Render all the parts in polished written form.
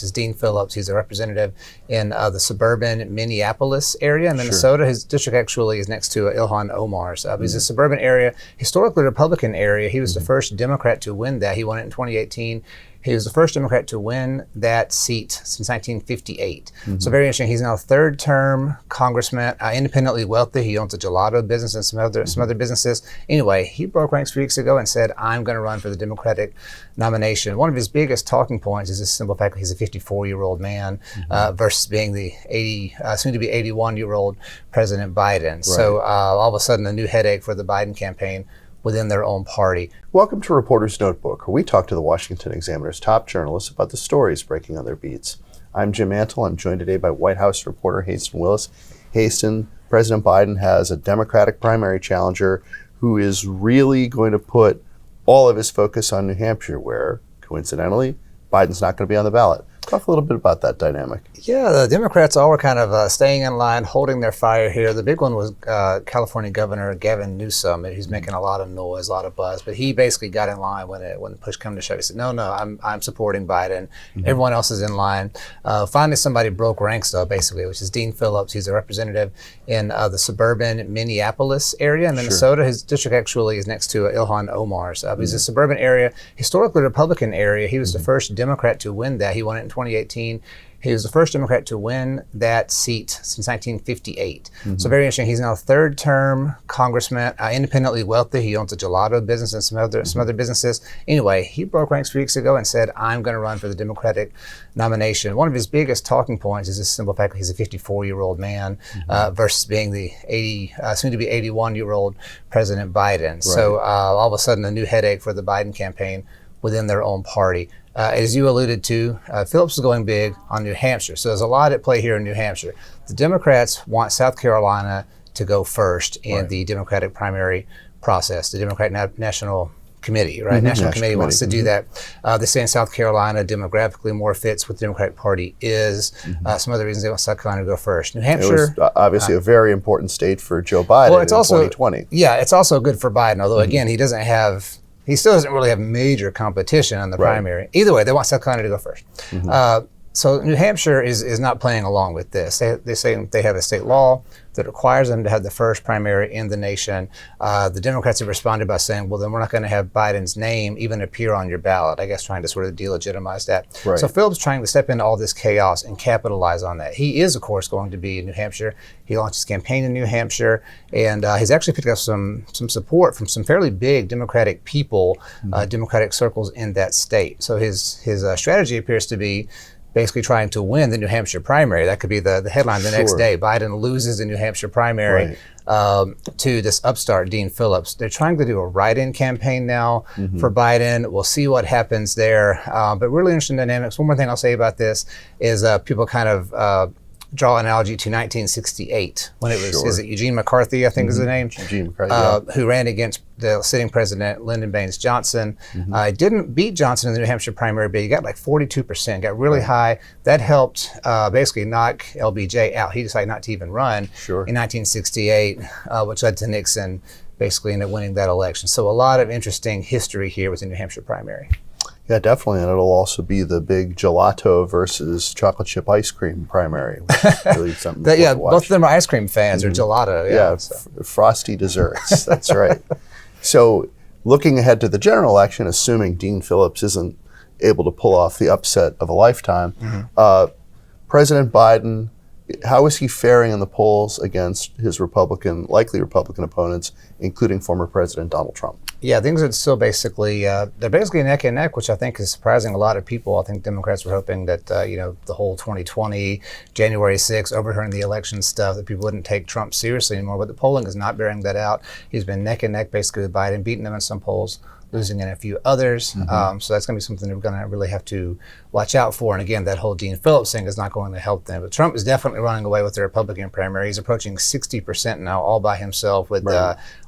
is Dean Phillips. He's a representative in the suburban Minneapolis area in Minnesota. His district actually is next to Ilhan Omar's. He's a suburban area, historically Republican area. He was the first Democrat to win that. He won it in 2018. He was the first Democrat to win that seat since 1958. So very interesting. He's now a third-term congressman, independently wealthy. He owns a gelato business and some other businesses. Anyway, he broke ranks 3 weeks ago and said, "I'm going to run for the Democratic nomination." One of his biggest talking points is this simple fact that he's a 54-year-old man versus being the soon-to-be 81-year-old President Biden. Right. So all of a sudden, a new headache for the Biden campaign within their own party. Welcome to Reporter's Notebook, where we talk to the Washington Examiner's top journalists about the stories breaking on their beats. I'm Jim Antle. I'm joined today by White House reporter Haisten Willis. Haisten, President Biden has a Democratic primary challenger who is really going to put all of his focus on New Hampshire, where, coincidentally, Biden's not going to be on the ballot. Talk a little bit about that dynamic. Yeah, the Democrats all were kind of staying in line, holding their fire here. The big one was California Governor Gavin Newsom. He's making a lot of noise, a lot of buzz, but he basically got in line when the push came to shove. He said, "No, I'm supporting Biden. Everyone else is in line." Finally, somebody broke ranks, though, basically, which is Dean Phillips. He's a representative in the suburban Minneapolis area in Minnesota. His district actually is next to Ilhan Omar's. He's a suburban area, historically Republican area. He was the first Democrat to win that. He won it in 2018. He was the first Democrat to win that seat since 1958. So very interesting. He's now a third-term congressman, independently wealthy. He owns a gelato business and some other businesses. Anyway, he broke ranks 3 weeks ago and said, "I'm going to run for the Democratic nomination." One of his biggest talking points is this simple fact that he's a 54-year-old man versus being the soon-to-be 81-year-old President Biden. Right. So all of a sudden, a new headache for the Biden campaign within their own party. As you alluded to, Phillips is going big on New Hampshire. So there's a lot at play here in New Hampshire. The Democrats want South Carolina to go first in the Democratic primary process. The Democratic National Committee, right? National Committee wants to do that. They say in South Carolina, demographically more fits what the Democratic Party is. Some other reasons they want South Carolina to go first. New Hampshire. It was obviously a very important state for Joe Biden in 2020. Yeah, it's also good for Biden, although again, he still doesn't really have major competition on the primary. Either way, they want South Carolina to go first. So New Hampshire is not playing along with this. They say they have a state law that requires them to have the first primary in the nation. The Democrats have responded by saying, well, then we're not going to have Biden's name even appear on your ballot, I guess trying to sort of delegitimize that. Right. So Phillips trying to step into all this chaos and capitalize on that. He is, of course, going to be in New Hampshire. He launched his campaign in New Hampshire, and he's actually picked up some support from some fairly big Democratic people, Democratic circles in that state. So his strategy appears to be basically trying to win the New Hampshire primary. That could be the headline the next day. Biden loses the New Hampshire primary to this upstart, Dean Phillips. They're trying to do a write-in campaign now for Biden. We'll see what happens there. But really interesting dynamics. One more thing I'll say about this is people kind of draw an analogy to 1968 when it was, is it Eugene McCarthy, I think is the name? Eugene McCarthy, who ran against the sitting president, Lyndon Baines Johnson. Didn't beat Johnson in the New Hampshire primary, but he got like 42%, got really high. That helped basically knock LBJ out. He decided not to even run in 1968, which led to Nixon basically ended up winning that election. So a lot of interesting history here with the New Hampshire primary. Yeah, definitely, and it'll also be the big gelato versus chocolate chip ice cream primary. Which is really something to watch. Both of them are ice cream fans or gelato. Frosty desserts. That's right. So, looking ahead to the general election, assuming Dean Phillips isn't able to pull off the upset of a lifetime, President Biden, how is he faring in the polls against his likely Republican opponents, including former President Donald Trump? Yeah, things are still basically, they're basically neck and neck, which I think is surprising a lot of people. I think Democrats were hoping that, the whole 2020, January 6th, overturning the election stuff, that people wouldn't take Trump seriously anymore. But the polling is not bearing that out. He's been neck and neck basically with Biden, beating them in some polls, losing in a few others. So that's going to be something that we're going to really have to watch out for. And again, that whole Dean Phillips thing is not going to help them. But Trump is definitely running away with the Republican primary. He's approaching 60% now, all by himself, with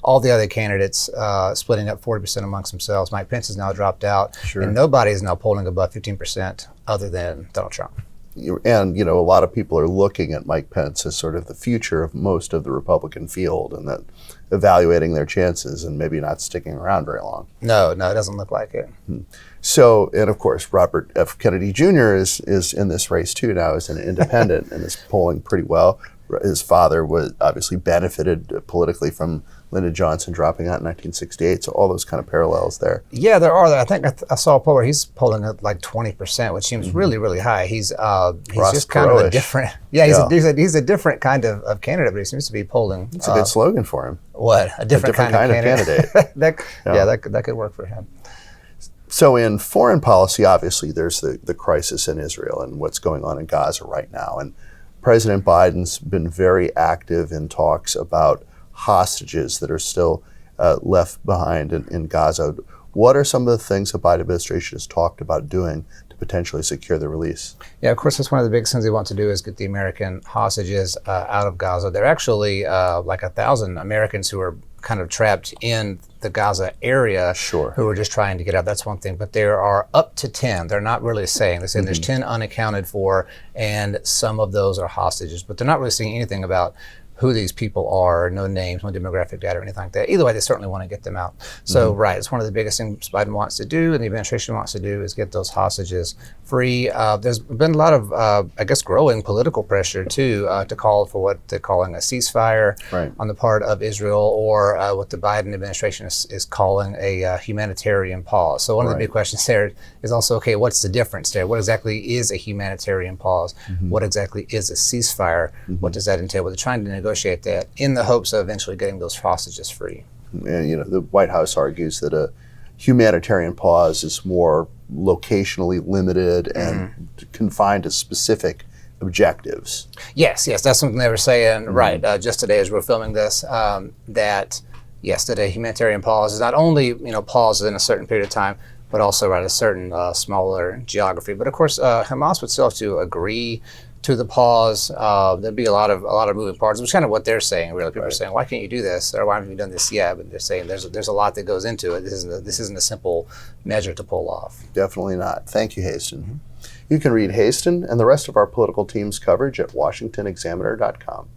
all the other candidates splitting up 40% amongst themselves. Mike Pence has now dropped out, and nobody is now polling above 15% other than Donald Trump. And, a lot of people are looking at Mike Pence as sort of the future of most of the Republican field, and that evaluating their chances and maybe not sticking around very long. No, it doesn't look like it. So, and of course, Robert F. Kennedy Jr. is in this race too now as an independent and is polling pretty well. His father was obviously benefited politically from Lyndon Johnson dropping out in 1968. So all those kind of parallels there. Yeah, there are. I think I saw a poll where he's polling at like 20%, which seems really, really high. He's just kind of a different. Yeah, he's a different kind of candidate, but he seems to be polling. It's a good slogan for him. What? A different kind of candidate. that could work for him. So in foreign policy, obviously, there's the crisis in Israel and what's going on in Gaza right now. And President Biden's been very active in talks about hostages that are still left behind in Gaza. What are some of the things the Biden administration has talked about doing to potentially secure the release? Yeah, of course, that's one of the big things they want to do is get the American hostages out of Gaza. There are actually like 1,000 Americans who are kind of trapped in the Gaza area who are just trying to get out. That's one thing. But there are up to 10. They're not really saying. They're saying there's 10 unaccounted for, and some of those are hostages. But they're not really saying anything about who these people are, no names, no demographic data or anything like that. Either way, they certainly want to get them out. So, right, it's one of the biggest things Biden wants to do and the administration wants to do is get those hostages free. There's been a lot of, growing political pressure, too, to call for what they're calling a ceasefire on the part of Israel, or what the Biden administration is calling a humanitarian pause. So one of the big questions there is also, okay, what's the difference there? What exactly is a humanitarian pause? What exactly is a ceasefire? What does that entail? Well, they're trying to negotiate that in the hopes of eventually getting those hostages free. And, the White House argues that a humanitarian pause is more locationally limited and confined to specific objectives. Yes, that's something they were saying, just today as we're filming this, that a humanitarian pause is not only, pauses in a certain period of time, but also at a certain smaller geography. But of course, Hamas would still have to agree to the pause. There'd be a lot of moving parts, which is kind of what they're saying. Really, people are saying, "Why can't you do this?" or "Why haven't you done this yet?" But they're saying there's a lot that goes into it. This isn't a simple measure to pull off. Definitely not. Thank you, Haisten. You can read Haisten and the rest of our political team's coverage at washingtonexaminer.com.